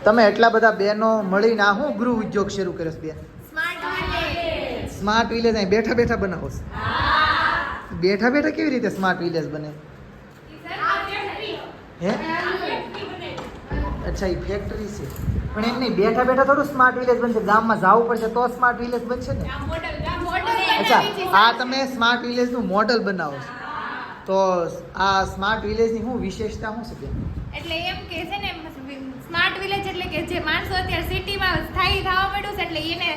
તમે એટલા બધા બહેનો મળીને આ શું ગૃહ ઉદ્યોગ શરૂ કર્યો છે બેન? સ્માર્ટ વિલેજ અહીં બેઠા બેઠા બનાવો છો? બેઠા બેઠા કેવી રીતે સ્માર્ટ વિલેજ બને? હે અચ્છા, એ ફેક્ટરી છે. પણ એમ નહીં, બેઠા બેઠા થોડું સ્માર્ટ વિલેજ બનશે. ગામમાં જવું પડશે તો સ્માર્ટ વિલેજ બનશે ને. અચ્છા, આ તમે સ્માર્ટ વિલેજનું મોડલ બનાવો છો. તો આ સ્માર્ટ વિલેજની શું વિશેષતા શું છે બેન? એટલે એમ કે છે ને સ્માર્ટ વિલેજ એટલે કે જે માણસો અત્યારે સિટીમાં સ્થાયી થવા માંડ્યું છે એટલે એને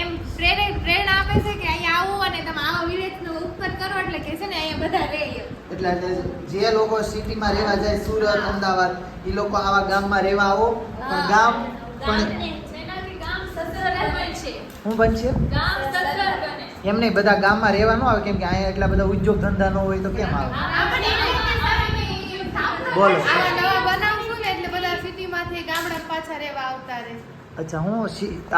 એમ પ્રેરણા આપે છે કે અહીંયા આવો અને તમે આવા વિલેજનો ઉપકર કરો એટલે કે છે ને અહીંયા બધા રહે. એટલે જે લોકો સિટીમાં રહેવા જાય, સુરત, અમદાવાદ, એ લોકો આવા ગામમાં રહેવા આવો. પણ ગામ પણ શું બનશે? એમ નહીં, બધા ગામમાં રહેવા ન આવે કેમ કે અહીંયા એટલા બધા ઉદ્યોગ ધંધા ન હોય તો કેમ આવે? બોલો. પાછા રહેવા આવતા રહે. અચ્છા, હું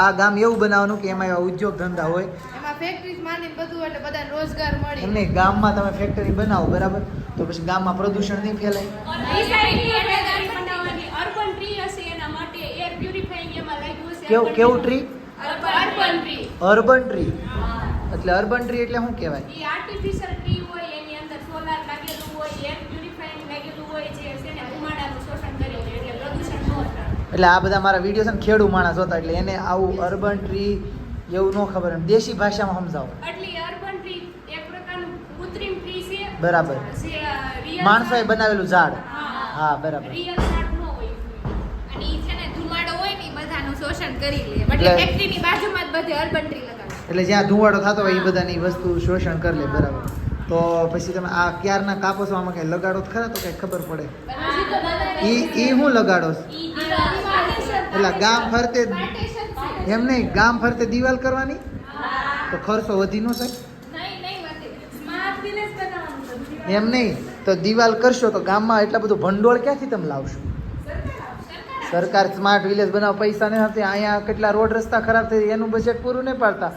આ ગામ એવું બનાવવાનું કે એમાં એવા ઉદ્યોગ ધંધા હોય, એમાં ફેક્ટરી માંડીને બધું એટલે બધાને રોજગાર મળે. એમને ગામમાં તમે ફેક્ટરી બનાવો બરાબર, તો પછી ગામમાં પ્રદૂષણ નહીં ફેલાય. કેવું ટ્રી? Urban tree. એટલે અર્બન ટ્રી એટલે શું કહેવાય? આર્ટિફિશિયલ ટ્રી હોય, એની અંદર સોલાર લાગેલું હોય, એર પ્યુરિફાઈંગ લાગેલું હોય, જે છે ને ધુમાડાનું શોષણ કરે એટલે પ્રદૂષણ ન થાય. એટલે આ બધા મારા વિડીયો છે ને ખેડૂ માણસ હતા એટલે એને આવું અર્બન ટ્રી એવું ન ખબર, એમ દેશી ભાષામાં સમજાવો. એટલે અર્બન ટ્રી એક પ્રકારનું કૃત્રિમ ટ્રી છે. બરાબર. માણસોએ બનાવેલું ઝાડ. હા બરાબર. રિયલ ઝાડ ન હોય અને ઈ છે ને ધુમાડો હોય ને બધાનું શોષણ કરી લે. એટલે ફેક્ટરીની બાજુમાં જ બધે અર્બન ટ્રી લગાવે. એટલે જ્યાં ધુવાડો થતો હોય એ બધાની વસ્તુ શોષણ કરી લે. બરાબર. તો પછી તમે આ ક્યારના કાપો છો, આમાં કઈ લગાડો તો ખરા તો કઈ ખબર પડે? ઈ હું લગાડો? એટલે ગામ ફરતે એમ નહીં, ગામ ફરતે દિવાલ કરવાની તો ખર્ચો વધી ન થાય? એમ નહીં, તો દિવાલ કરશો તો ગામમાં એટલા બધું ભંડોળ ક્યાંથી તમે લાવશો? સરકાર સ્માર્ટ વિલેજ બનાવ પૈસા નહીં આપતી. અહીંયા કેટલા રોડ રસ્તા ખરાબ થઈ, એનું બજેટ પૂરું નહીં પાડતા.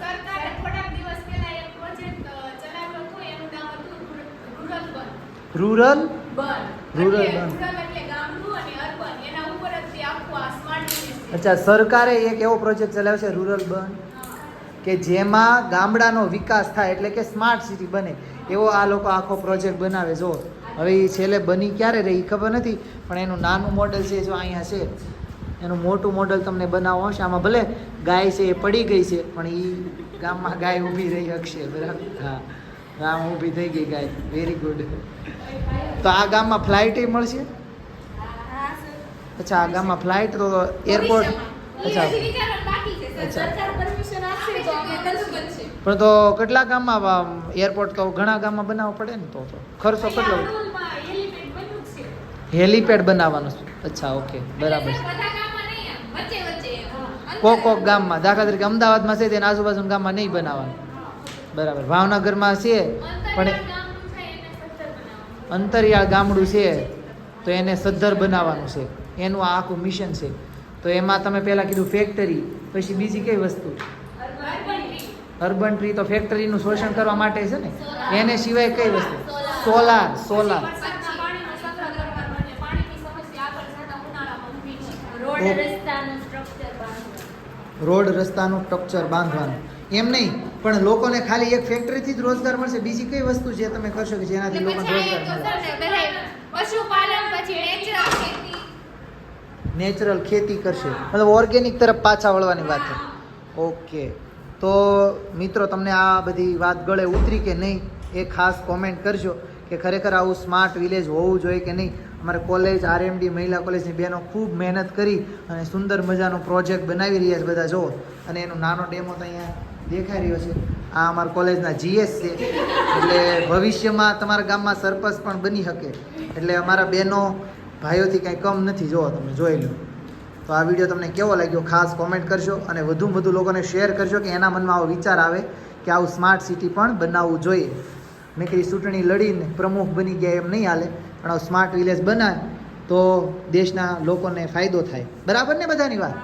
રૂરલ અચ્છા, સરકારે એક એવો પ્રોજેક્ટ ચલાવ્યો છે રૂરલ બન, કે જેમાં ગામડાનો વિકાસ થાય એટલે કે સ્માર્ટ સિટી બને એવો આ લોકો આખો પ્રોજેક્ટ બનાવે. જો હવે એ છેલ્લે બની ક્યારે રહી ખબર નથી, પણ એનું નાનું મોડલ છે જો અહીંયા છે, એનું મોટું મોડલ તમને બનાવવું હશે. આમાં ભલે ગાય છે એ પડી ગઈ છે પણ એ ગામમાં ગાય ઊભી રહી શકશે. બરાબર. હા, ગામ ઊભી થઈ ગઈ ગાય. Very good. તો આ ગામમાં ફ્લાઇટ મળશે? અચ્છા, આ ગામમાં ફ્લાઇટ તો એરપોર્ટ. અચ્છા અચ્છા, પણ તો કેટલા ગામમાં એરપોર્ટ તો ઘણા ગામમાં બનાવવો પડે ને, તો ખર્ચો કેટલો? હેલીપેડ બનાવવાનું છે. અચ્છા, ઓકે, બરાબર. કોક ગામમાં, દાખલા તરીકે અમદાવાદમાં છે તેના આજુબાજુના ગામમાં નહીં બનાવવાનું. બરાબર. ભાવનગરમાં છે પણ અંતરિયાળ ગામડું છે તો એને સદ્ધર બનાવવાનું છે. એનું આ આખું મિશન છે. તો એમાં તમે પહેલાં કીધું ફેક્ટરી, પછી બીજી કઈ વસ્તુ? Urban tree. તો ફેક્ટરીનું શોષણ કરવા માટે છે ને. એને સિવાય કઈ વસ્તુ? સોલાર. રોડ રસ્તાનું સ્ટ્રક્ચર બાંધવાનું. એમ નહીં, પણ લોકોને ખાલી એક ફેક્ટરીથી જ રોજગાર મળશે? બીજી કઈ વસ્તુ જે તમે કરશો કે જેનાથી લોકોને રોજગાર મળે? પશુપાલન, પછી નેચરલ ખેતી કરશે, મતલબ ઓર્ગેનિક તરફ પાછા વળવાની વાત છે. ઓકે, તો મિત્રો તમને આ બધી વાત ગળે ઉતરી કે નહીં એ ખાસ કોમેન્ટ કરજો કે ખરેખર આવું સ્માર્ટ વિલેજ હોવું જોઈએ કે નહીં. અમારે કોલેજ RMD મહિલા કોલેજની બહેનો ખૂબ મહેનત કરી અને સુંદર મજાનો પ્રોજેક્ટ બનાવી રહ્યા છે બધા જુઓ. અને એનો નાનો ડેમો તો અહીંયા દેખાઈ રહ્યો છે. આ અમારા કોલેજના GS છે, એટલે ભવિષ્યમાં તમારા ગામમાં સરપંચ પણ બની શકે. એટલે અમારા બહેનો ભાઈઓથી કાંઈ કમ નથી. જુઓ, તમે જોઈ લો. તો આ વિડીયો તમને કેવો લાગ્યો ખાસ કોમેન્ટ કરજો અને વધુમાં વધુ લોકોને શેર કરજો કે એના મનમાં આવો વિચાર આવે કે આવું સ્માર્ટ સિટી પણ બનાવવું જોઈએ. મેં કઈ ચૂંટણી લડીને પ્રમુખ બની ગયા એમ નહીં હાલે, પણ આવું સ્માર્ટ વિલેજ બનાવે તો દેશના લોકોને ફાયદો થાય. બરાબર ને બધાની વાત?